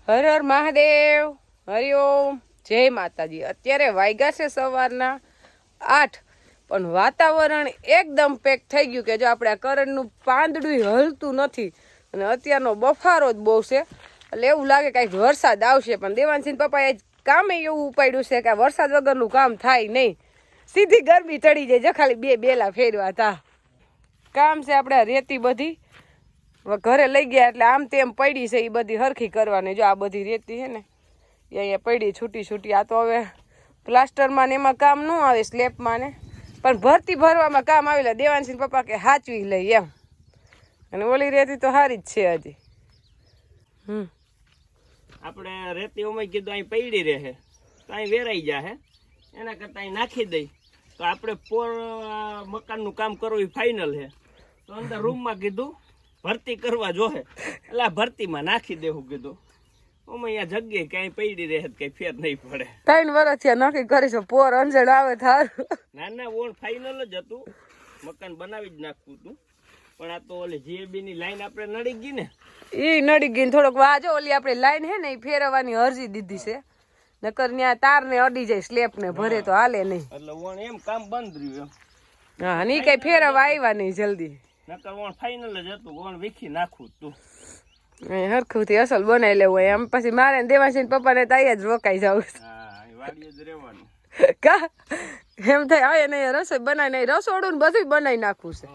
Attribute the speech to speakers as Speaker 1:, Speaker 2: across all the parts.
Speaker 1: હર હર મહાદેવ, હરિઓમ, જય માતાજી। અત્યારે વાગ્યા છે સવારના 8, પણ વાતાવરણ એકદમ પેક થઈ ગયું કે જો આપણે આ કરણનું પાંદડું હલતું નથી અને અત્યારનો બફારો જ બહુ છે એટલે એવું લાગે કે વરસાદ આવશે, પણ દેવાનસિંહ પપ્પાએ કામે એવું ઉપાડ્યું છે કે વરસાદ વગરનું કામ થાય નહીં, સીધી ગરમી ચડી જાય। જો ખાલી બે બેલા ફેરવા તા કામ છે આપણે રેતી બધી ઘરે લઈ ગયા એટલે આમ તેમ પડી છે એ બધી હરખી કરવાની। જો આ બધી રેતી છે ને એ અહીંયા પડી છૂટી છૂટી, આ તો હવે પ્લાસ્ટરમાં ને એમાં કામ ન આવે, સ્લેબમાં ને પણ ભરતી ભરવામાં કામ આવેલા। દેવાનસિંહ પપ્પા કે હાચવી લઈ એમ, અને ઓલી રેતી તો સારી જ છે હજી।
Speaker 2: આપણે રેતી ઓમાં કીધું અહીં પડી રહે તો અહીં વેરાઈ જાય, એના કરતા અહીં નાખી દઈ તો આપણે પોર મકાનનું કામ કરવું એ ફાઇનલ છે। તો અંદર રૂમમાં કીધું ભરતી કરવા જોહે એટલે આ ભરતીમાં નાખી દેવું કીધું, ઓમાં અહીંયા જગ્યાએ ક્યાંય પડી રહે કઈ ફેર નહીં પડે।
Speaker 1: 3 વર્ષ થયા નક્કી કરીશું પોર અંજળ આવે થાર
Speaker 2: ના ના ઓણ ફાઇનલ જ હતું, મકાન બનાવી જ નાખવું હતું, પણ આ તો ઓલી જીએબી ની લાઈન આપણે નડી ગઈ ને,
Speaker 1: એ નડી ગઈ થોડોક વાજો ઓલી આપણે લાઈન હે ને એ ફેરવવાની અરજી દીધી છે, નકર ત્યાં તાર ને અડી જાય સ્લેબ ને ભરે તો હાલે નહીં,
Speaker 2: એટલે ઓણ એમ કામ બંધ રહ્યું એમ।
Speaker 1: હા ની કઈ ફેરવા આવ્યા નહીં જલ્દી,
Speaker 2: નકર ઓણ ફાઇનલ જ હતું, ઓણ વીખી નાખવું તું
Speaker 1: હરખું થી અસલ બનાવી લેવું હોય એમ। પછી મારે દેવાનસિંહ પપ્પા ને ત્યાં જ રોકાઈ જવું
Speaker 2: વાડીએ જ રહેવાનું
Speaker 1: કા એમ થાય આ ને રસોઈ બનાવી નહીં, રસોડું ને બધું બનાવી નાખવું છે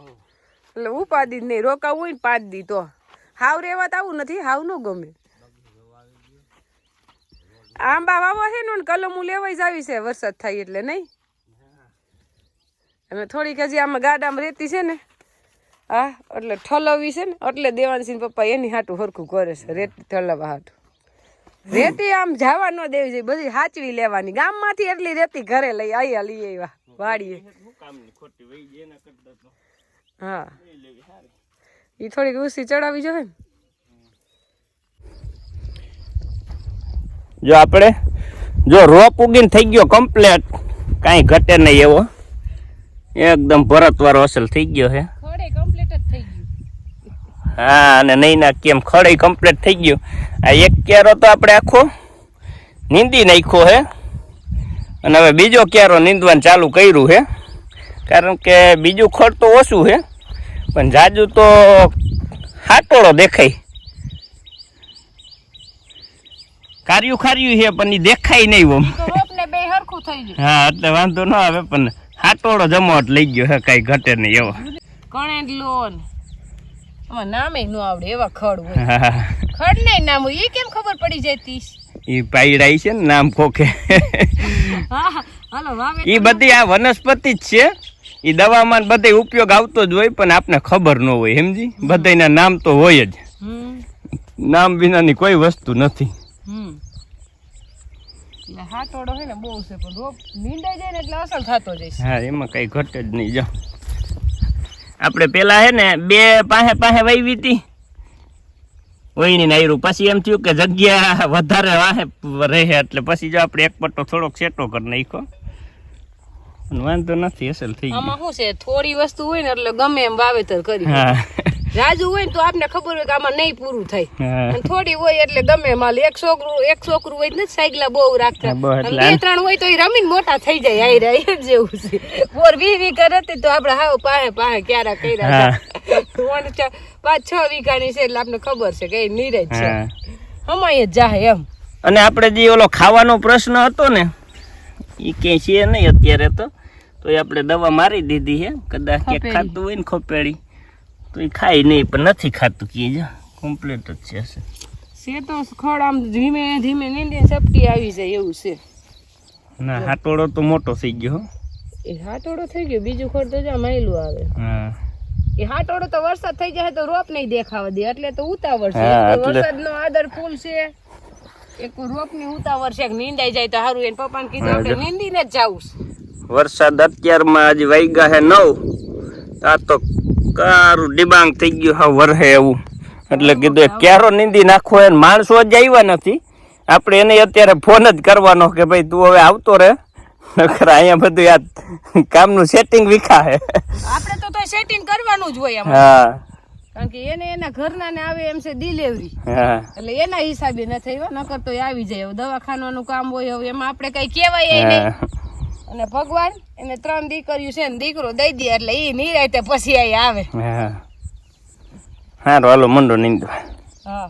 Speaker 1: એટલે ઉપાધિ જ નહીં, રોકાવું હોય ને 5 દી તો હાવ રેવા તો આવું નથી, હાવ ન ગમે। આંબા વાવો છે ને કલમું લેવાઈ જ આવી છે વરસાદ થાય એટલે નહીં, અને થોડીક હજી આમાં ગાડામાં રેતી છે ને હા એટલે ઠલવી છે ને એટલે દેવાનસિંહ પપ્પા એની હાટું હરખું કરે છે, રેતી ઠલવા હાટું। રેતી આમ જવા ન દેવી જોઈએ, બધી સાચવી લેવાની, ગામમાંથી એટલી રેતી ઘરે લઈ આવ્યા લઈ આવ્યા વાડીએ, હા એ થોડીક ઉસી ચડાવી જોઈએ ને।
Speaker 2: જો આપણે જો રોપ ઉગીને થઈ ગયો કમ્પ્લેટ, કાંઈ ઘટે નહીં એવો, એકદમ ભરતવાળો અસલ થઈ ગયો છે। હા અને નહીં ના કેમ ખડે કમ્પ્લીટ થઈ ગયું। આ એક ક્યારો તો આપણે આખો નીંદી નાખ્યો છે, અને હવે બીજો ક્યારો નીંદવાનું ચાલુ કર્યું છે, કારણ કે બીજું ખડ તો ઓછું છે પણ જાજુ તો હાટોળો દેખાય, કાર્યું ખાર્યું છે પણ એ દેખાય નહીં ઓમ, હા એટલે વાંધો ન આવે, પણ હાટોળો જમાવટ લઈ ગયો છે, કઈ ઘટે નહીં એવો।
Speaker 1: કણેડલો નામે ન આવડે એવા ખડ હોય, ખડ નહીં નામ હોય એ કેમ ખબર પડી જાય?
Speaker 2: ઈ પાયડાઈ છે ને નામ ખોખે, ઈ બધી આ વનસ્પતિ જ છે, ઈ દવામાં બધે ઉપયોગ આવતો જ હોય, પણ આપને ખબર ન હોય, સમજી? બધાના નામ તો હોય જ, નામ વિનાની કોઈ વસ્તુ નથી।
Speaker 1: હાટોડો છે ને બહુ છે, પણ રોપ નીંદાઈ જાય ને એટલે અસલ થતો જાય।
Speaker 2: હા એમાં કઈ ઘટે જ નહીં। જો આપણે પેલા હે ને બે પાસે પાસે વાવી હતી વહીની નાયરું, પછી એમ થયું કે જગ્યા વધારે વાહે રહે એટલે પછી જો આપણે એક પટ્ટો થોડોક સેટો કરી નાખ્યો, વાંધો નથી, અસલ થઈ ગયું।
Speaker 1: આમાં શું છે થોડી વસ્તુ હોય ને એટલે ગમે એમ વાવેતર કરી,
Speaker 2: હા
Speaker 1: રાજુ હોય ને તો આપને ખબર હોય કે આમાં નહીં પૂરું થાય, અને થોડી હોય એટલે ગમે માલ એક છોકરું હોય ને સાયકલા બહુ રાખતા, 2-3 હોય તો એ રમીને મોટા થઈ જાય, આઈ રહ્યા જેવું છે। પોર 20 વીઘા હતી તો આપણે હાવ પાહે ક્યારા કર્યા, 5-6 વીઘાની છે એટલે આપણે ખબર છે કે નીરજ છે અમાય જ જાય એમ।
Speaker 2: અને આપણે જે ઓલો ખાવાનો પ્રશ્ન હતો ને એ ક્યાંય છે નહીં અત્યારે તો એ આપણે દવા મારી દીધી છે, કદાચ કે ખાતું હોય ને ખપેડી તો એ ખાય નહીં, પણ નથી ખાતું કે કમ્પ્લીટ જ છે
Speaker 1: તો ખડ આમ ધીમે ધીમે નીંદે સપટી આવી જાય એવું છે।
Speaker 2: ના હાટોડો તો મોટો થઈ ગયો,
Speaker 1: એ હાટોડો થઈ ગયો, બીજું ખડ તો જ્યાં માયલું આવે, હા એ હાટોડો તો વરસાદ થઈ જાય તો રોપ નહીં દેખાવા દે એટલે તો ઉતાવળ છે, વરસાદ નો આદર ફૂલ છે, એક રોપ ની ઉતાવળ છે, નીંદાઈ જાય તો સારું, એને પપ્પાને કીધું આપણે નીંદીને જ જાવું।
Speaker 2: વરસાદ અત્યારમાં હજી વાગ્યા છે 9, આ તો કારું ડિબાંગ થઈ ગયું હા વરહે એવું, એટલે કીધું ક્યારો નીંદી નાખો, એને માણસો જ આવ્યા નથી, આપણે એને અત્યારે ફોન જ કરવાનો કે ભાઈ તું હવે આવતો રહે, નકર અહીંયા બધું આ કામનું સેટિંગ વિખા હે,
Speaker 1: આપણે તો સેટિંગ કરવાનું જ હોય,
Speaker 2: હા
Speaker 1: કારણ કે એને એના ઘરના ને આવે એમ છે ડિલિવરી,
Speaker 2: હા
Speaker 1: એટલે એના હિસાબે ન થઈ નકર તો આવી જાય. હવે દવાખાનાનું કામ હોય, હવે એમાં આપણે કઈ કહેવાય નહીં. અને ભગવાન એને 3 દીકરીઓ છે ને દીકરો દઈ દે એટલે ઈ નિરાયતે પછી અહીં આવે.
Speaker 2: હારું હાલો મંડો નીંદવા.
Speaker 1: હા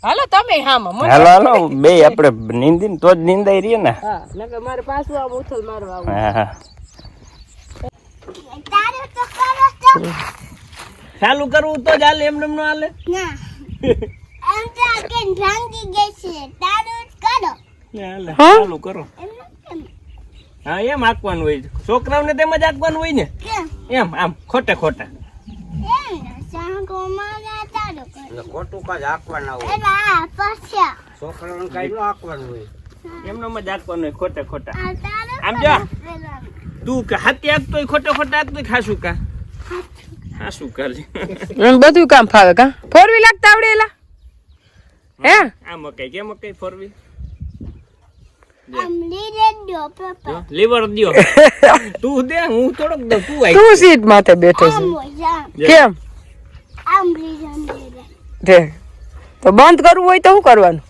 Speaker 1: હાલો તમે હામાં
Speaker 2: હાલો હાલો બે આપણે નીંદી ને તો જ નીંદાઈ રહીએ ને.
Speaker 1: હા નકર મારે પાછું આમ ઉથલ મારવા આવું.
Speaker 2: હા ચાલુ કરવું તો જ હાલે, એમને નો હાલે. ચાલુ કરો. હા એમ આંકવાનું હોય, છોકરાઓને તેમ જ આંકવાનું હોય ને. એમ આમ ખોટે ખોટા
Speaker 3: ખોટું કાંઈ આંકવાના હોય, છોકરાઓને કાંઈ ન આંકવાનું હોય.
Speaker 2: એમનો જ આંકવાનું હોય ખોટે ખોટા. આમ જો તું કે હાથી આંકતો હોય ખોટે ખોટા આંકતો હોય, ખાસું કા ખાસું કરે.
Speaker 1: બધું કામ ફાવે કા. 4 વ્હીલ લાગતા આવડે એલા હે?
Speaker 2: આ મકાઈ કે મકાઈ ફરવી લીવર દ્યો તું દે, હું થોડોક દઉં. તું આઈ
Speaker 1: તું સીટ માથે બેઠો છે કેમ? દે તો બંધ કરવું હોય તો શું કરવાનું?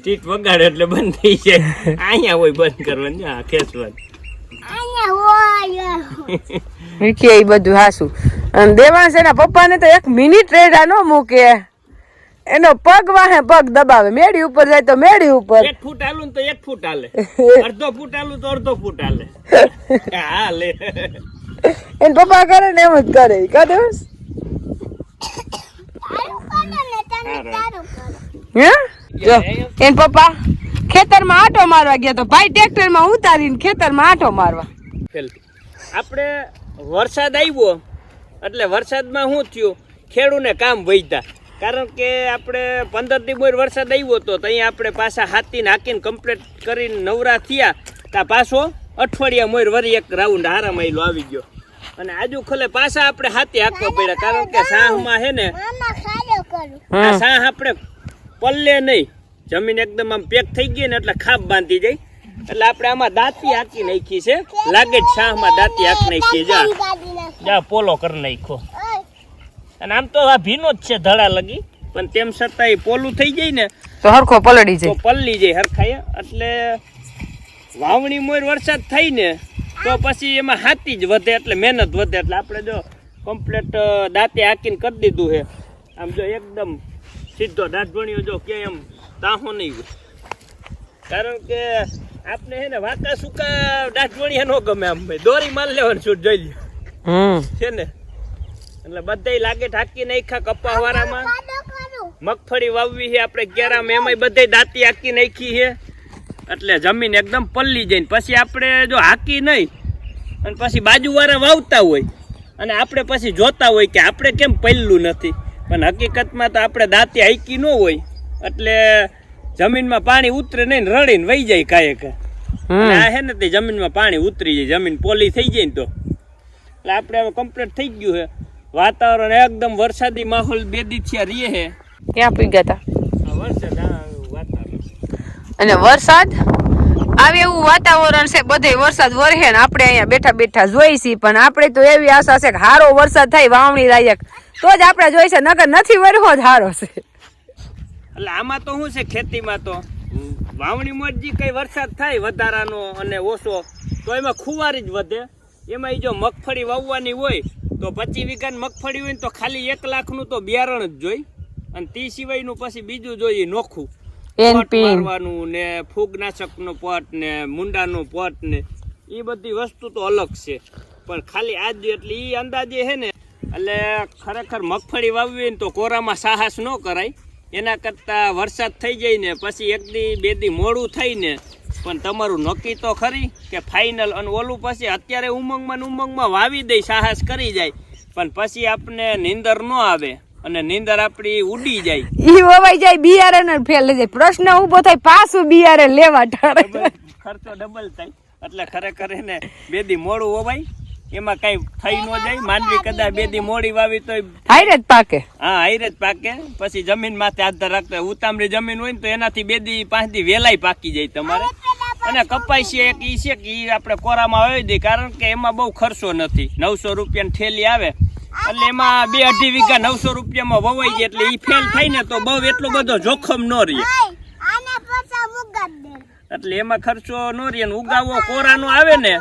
Speaker 2: ટીટ વગાડે એટલે બંધ થઈ જાય. અહીંયા હોય બંધ કરવાનું, હા ખેંચવાનું.
Speaker 1: કે એ બધું હાસું. અને દેવાંશ એના પપ્પાને તો 1 મિનિટ રેડા ન મૂકે, એનો પગ વાહે પગ દબાવે. મેડી ઉપર જાય તો મેડી ઉપર.
Speaker 2: 1 ફૂટ હાલું ને તો 1 ફૂટ હાલે, અડધો ફૂટ હાલું તો અડધો ફૂટ હાલે. હાલે
Speaker 1: એને પપ્પા કરે ને એમ જ કરે. કા દેવાંશ? હે જો એન પપ્પા ખેતરમાં આટો મારવા ગયા તો ભાઈ ટ્રેક્ટરમાં ઉતારીને ખેતરમાં આટો મારવા.
Speaker 2: આપણે વરસાદ આવ્યો એટલે વરસાદમાં શું થયું, ખેડૂને કામ વધ્યા. કારણ કે આપણે 15 દી મોર વરસાદ આવ્યો તો ત્યાં આપણે પાછા હાથીને હાકીને કમ્પ્લીટ કરીને નવરા થયા. ત્યાં પાછો અઠવાડિયા મોર વરી એક રાઉન્ડ હારા માયલો આવી ગયો. અને આજુ ખલે પાછા આપણે હાથી હાંકવા પડ્યા. કારણ કે સાહમાં હે ને આ સાહ આપણે પલ્લે નહીં, જમીન એકદમ આમ પેક થઈ ગઈ ને એટલે ખાપ બાંધી જાય. એટલે આપણે આમાં દાંતી હાંકી નાખી છે. લાગે જ સાહમાં દાંતી હાંકી નાખી. જા પોલો કરી નાખો. અને આમ તો આ ભીનો જ છે ધડા લગી, પણ તેમ છતાંય પોલું થઈ જાય ને
Speaker 1: તો હરખો પલળી
Speaker 2: તો પલ્લી જાય હરખાય. એટલે વાવણી મોર વરસાદ થઈ ને તો પછી એમાં હાથી જ વધે, એટલે મહેનત વધે. એટલે આપણે જો કમ્પ્લીટ દાંતે હાંકીને કરી દીધું છે. આમ જો એકદમ સીધો દાઢવણીઓ જો કે એમ તાહો નહીં હોય. કારણ કે આપણે હે ને વાંકા સુકા દાઢવણીયા ન ગમે. આમ દોરી માલ લેવાનું છૂટ જોઈ લે છે ને. એટલે બધાય લાગે ઢાંકી નાખ્યા. કપા વાળામાં મગફળી વાવવી છે આપણે કેરામાં, એમાંય બધાય દાંતી હાંકી નાખી છે. એટલે જમીન એકદમ પલ્લી જાય. પછી આપણે જો હાકી નહીં અને પછી બાજુવાળા વાવતા હોય અને આપણે પછી જોતા હોય કે આપણે કેમ પલ્લું નથી, પણ હકીકતમાં તો આપણે દાંતી હાકી ન હોય એટલે જમીનમાં પાણી ઉતરે નહીં, રડીને વહી જાય કાંઈ કા. આ હે ને તે જમીનમાં પાણી ઉતરી જાય, જમીન પોલી થઈ જાય ને તો. એટલે આપણે હવે કમ્પ્લીટ થઈ ગયું છે. વાતાવરણ એકદમ વરસાદી માહોલ 2 દી થયા રહીએ છે.
Speaker 1: ક્યાં પી ગયા તા?
Speaker 2: વરસાદ વાતાવરણ
Speaker 1: અને વરસાદ આવે એવું વાતાવરણ છે. બધે વરસાદ વરહે ને આપણે અહીંયા બેઠા બેઠા જોઈ છીએ. પણ આપણે તો એવી આશા છે કે સારો વરસાદ થાય વાવણી લાયક તો જ આપણે જોઈ છે, નકર નથી વર્હો જ સારો છે.
Speaker 2: એટલે આમાં તો શું છે, ખેતીમાં તો વાવણીમાં જ કઈ વરસાદ થાય વધારાનો અને ઓછો તો એમાં ખુવારી જ વધે. એમાં જો મગફળી વાવવાની હોય તો 25 વીઘાની મગફળી હોય ને તો ખાલી 1 લાખનું તો બિયારણ જ જોઈ. અને તે સિવાયનું પછી બીજું જોઈએ નોખું પટ મારવાનું ને ફૂગનાશકનો પટ ને મુંડાનો પટ ને એ બધી વસ્તુ તો અલગ છે. પણ ખાલી આજ એટલે એ અંદાજે છે ને. એટલે ખરેખર મગફળી વાવવી ને તો કોરામાં સાહસ ન કરાય. એના કરતાં વરસાદ થઈ જાય ને પછી 1 દી 2 દી મોડું થઈને પણ તમારું નક્કી તો ખરી કે ફાઇનલ. અને ઓલું પછી અત્યારે ઉમંગમાં વાવી દઈ, સાહસ કરી જાય, પણ પછી આપણે નીંદર ન આવે અને નીંદર આપણી ઉડી જાય.
Speaker 1: ઈ વવાઈ જાય, બિયારણ ફેલ થઈ જાય. પ્રશ્ન ઉભો થાય પાછું બિયારણ લેવા ટાળે,
Speaker 2: ખર્ચો ડબલ થાય. એટલે ખરેખર એને 2 દી મોડું વવાય એમાં કઈ થઈ ન જાય. માંડવી કદાચ 2 દી મોડી વાવી તો
Speaker 1: હાઈરે જ પાકે.
Speaker 2: હા હાઈરે જ પાકે. પછી જમીન માથે આધાર રાખતા. ઉતામળી જમીન હોય ને તો એનાથી 2 દી 5 દી વેલાય પાકી જાય તમારે. અને કપાસી એક ઈ છે કે ઈ આપણે કોરામાં વાવી દઈએ, કારણ કે એમાં બહુ ખર્ચો નથી. 900 રૂપિયાની થેલી આવે એટલે એમાં 2-2.5 વીઘા 900 રૂપિયામાં વવાઈ જાય, એટલે ઈ ફેલ થાય ને તો બહુ એટલો બધો જોખમ ન રહે, એટલે એમાં ખર્ચો ન રહે. ઉગાવો કોરાનો આવે ને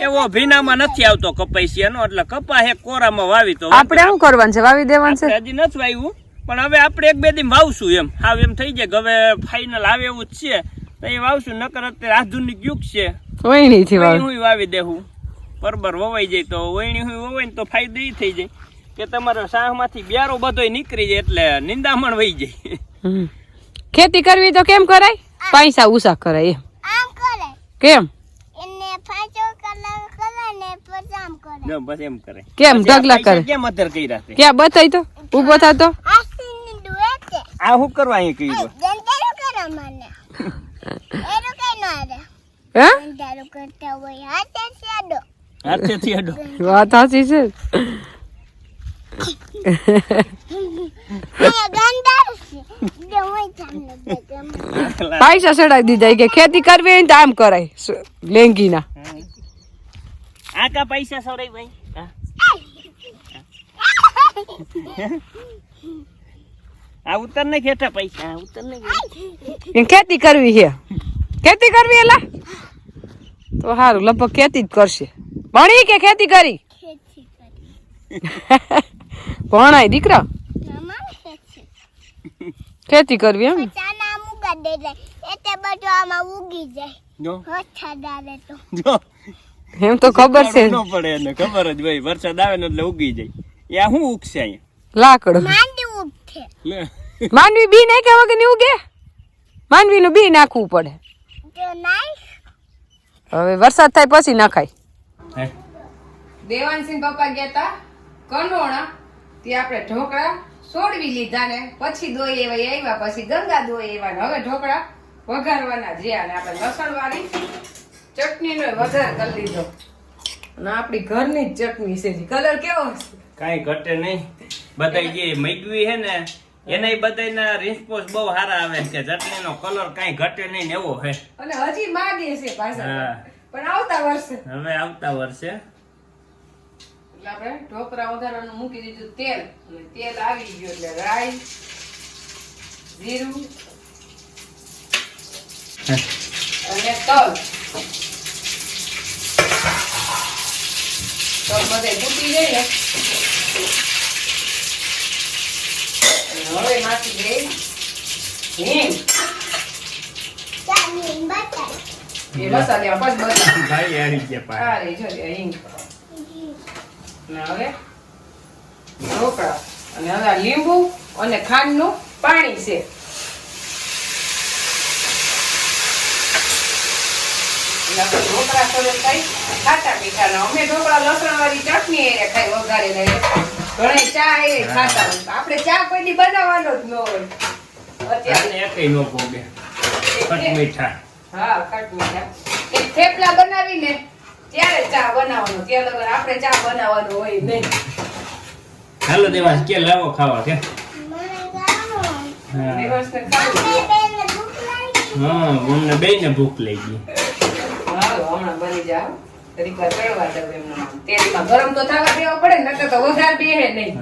Speaker 2: એવો ભીનામાં નથી આવતો કપાસિયાનો, એટલે કપા એક કોરામાં વાવી તો
Speaker 1: આપણે શું કરવાનું છે? વાવી દેવાનું છે?
Speaker 2: હજી નથી વાવ્યું, પણ હવે આપણે 1-2 દિન વાવશું. એમ હાવ એમ થઈ જાય કે હવે ફાઇનલ આવે એવું જ છે તો એ વાવશું. નકર અત્યારે આધુનિક યુગ છે,
Speaker 1: વહીણી થી વાવી.
Speaker 2: હું વાવી દેવું, બરોબર વવાઈ જાય તો વહીણી હું વવાય ને તો ફાયદો ઈ થઈ જાય કે તમારે શાહમાંથી બ્યારો બધોય નીકળી જાય, એટલે નિંદામણ વહી જાય.
Speaker 1: ખેતી કરવી તો કેમ કરાય? પૈસા ઉસા કરાય એમ. કેમ?
Speaker 2: જો બસ એમ કરે.
Speaker 1: કેમ ઢગલા કરે?
Speaker 2: કેમ અત્યારે કર્યા છે?
Speaker 1: ક્યાં બતાય તો, ઉભો થતો.
Speaker 2: આ શું કરવા અહીં કર્યું?
Speaker 1: હે?
Speaker 2: હાથેથી અડો.
Speaker 1: વાત સાચી છે. પૈસા ચડાવી દીધા કે ખેતી કરવી હોય ને તો આમ કરાય લેંગીના.
Speaker 2: આ કા પૈસા સવરાય ભાઈ? આ ઉતર ને ખેટા પૈસા ઉતર ને
Speaker 1: ખેતી કરવી છે. ખેતી કરવી એલા તો સારું, લગભગ ખેતી જ કરશે. ભણી કે ખેતી કરી? ભણાય દીકરા, ખેતી કરવી એમ.
Speaker 2: જો
Speaker 1: એમ તો ખબર છે.
Speaker 2: ન પડે એને ખબર જ ભાઈ, વરસાદ આવે ને એટલે ઉગી જાય. એ શું ઉગશે અહીંયા?
Speaker 1: લાકડું.
Speaker 2: લે.
Speaker 1: માંડવી બી નાખ્યા વગર ની ઉગે? માંડવી નું બી નાખવું પડે. હવે વરસાદ થાય પછી નાખાય. દેવાનસિંહ પપ્પા ગયા તા કંડોણા, તે આપણે ઢોકળા સોડવી લીધા ને પછી દોઈ આવ્યા, પછી ગંગા દોઈ આવ્યા. હવે ઢોકળા વઘારવાના જ્યાં ને આપણે લસણ વાળી ચટણી નો વઘાર કરી લીધો. અને આપણી ઘરની જ ચટણી છે. કલર કેવો છે?
Speaker 2: કાંઈ ઘટે નહીં. બધા જે મેગવી છે ને એના બધાના રિસ્પોન્સ બહુ સારા આવે છે. ચટણીનો કલર કાંઈ ઘટે નહીં ને એવો છે.
Speaker 1: અને હજી માગે છે પાછા,
Speaker 2: હા.
Speaker 1: પણ આવતા વર્ષે.
Speaker 2: હવે આવતા વર્ષે
Speaker 1: એટલે આપણે ઢોકળા વઘારવાનું મૂકી દીધું તેલ, અને તેલ આવી ગયું એટલે રાઈ, જીરું અને તલ. તલ બધે ફૂટી જાય ને હવે નાખી દે હિંગ. એ મસાલા પછી
Speaker 2: ભાઈ આવી ગયા પાછા.
Speaker 1: અરે જો હિંગ. અને હવે ઢોકળા, અને હવે લીંબુ અને ખાંડનું પાણી છે. ઢોકળા સરસ થાય ખાટા મીઠા. અમે ઢોકળા લસણ વાળી ચટણી એ ખાઈ વઘારેલા. ઘણા ચા એ ખાતા હોય, આપણે ચા કોઈ દી બનાવવાનો જ ન હોય અત્યારે.
Speaker 2: એકેય નો ભોગે. ખટ મીઠા.
Speaker 1: હા, ખટ મીઠા. એક થેપલા બનાવીને ત્યારે ચા બનાવવાનો, ત્યાં લગન આપણે ચા બનાવવાનો હોય નહીં.
Speaker 2: હાલો દેવાંશ કે લાવો ખાવા કે?
Speaker 1: દિવસને ખાવું.
Speaker 2: હા, મને બેયને ભૂખ લાગી.
Speaker 1: હાલો હમણાં બની જાવ. તરીકા ચડવા દઉં એમનું તેલમાં ગરમ તો થવા દેવા પડે, નકર તો વઘાર બેહે નહીં.